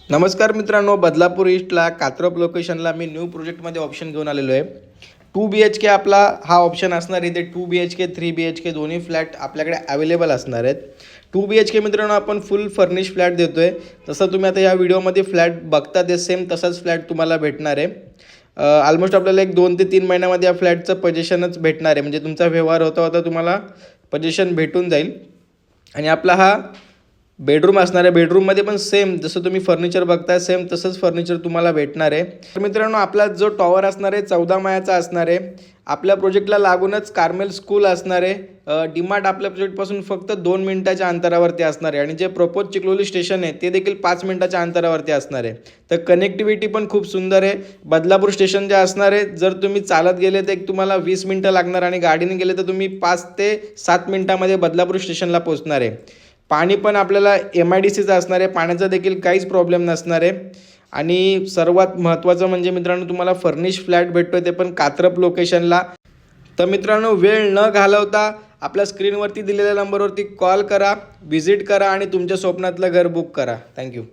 नमस्कार मित्रांनो, बदलापूर ईस्टला कात्रप लोकेशनला मी न्यू प्रोजेक्टमध्ये ऑप्शन घेऊन आलेलो आहे. 2 BHK आपला हा ऑप्शन असणार आहे. इथे 2 BHK 3 BHK दोन्ही फ्लॅट आपल्याकडे अवेलेबल असणार आहेत. 2 BHK मित्रांनो आपण फुल फर्निश फ्लॅट देतो आहे. तसं तुम्ही आता या व्हिडिओमध्ये फ्लॅट बघता ते सेम तसाच फ्लॅट तुम्हाला भेटणार आहे. ऑलमोस्ट आपल्याला एक 2 ते 3 महिन्यामध्ये या फ्लॅटचं पोझिशनच भेटणार आहे. म्हणजे तुमचा व्यवहार होता होता तुम्हाला पोझिशन भेटून जाईल. आणि आपला हा बेडरूम असणार आहे. बेडरूममध्ये पण सेम जसं तुम्ही फर्निचर बघताय सेम तसंच फर्निचर तुम्हाला भेटणार आहे. तर मित्रांनो आपला जो टॉवर असणार आहे 14 माळ्याचा असणार आहे. आपल्या प्रोजेक्टला लागूनच कार्मेल स्कूल असणार आहे. डीमार्ट आपल्या प्रोजेक्टपासून फक्त 2 मिनिटाच्या अंतरावरती असणार आहे. आणि जे प्रपोज चिखलोली स्टेशन आहे ते देखील 5 मिनिटाच्या अंतरावरती असणार आहे. तर कनेक्टिव्हिटी पण खूप सुंदर आहे. बदलापूर स्टेशन जे असणार आहे जर तुम्ही चालत गेले तर एक तुम्हाला 20 मिनिटं लागणार आणि गाडीने गेले तर तुम्ही 5 ते 7 मिनिटामध्ये बदलापूर स्टेशनला पोहोचणार आहे. पाणी पण आपल्याला MIDCचं असणार आहे. पाण्याचा देखील काहीच प्रॉब्लेम नसणार आहे. आणि सर्वात महत्त्वाचं म्हणजे मित्रांनो तुम्हाला फर्निश फ्लॅट भेटतो ते पण कात्रप लोकेशनला. तर मित्रांनो वेळ न घालवता आपल्या स्क्रीनवरती दिलेल्या नंबरवरती कॉल करा, व्हिजिट करा आणि तुमच्या स्वप्नातलं घर बुक करा. थँक्यू.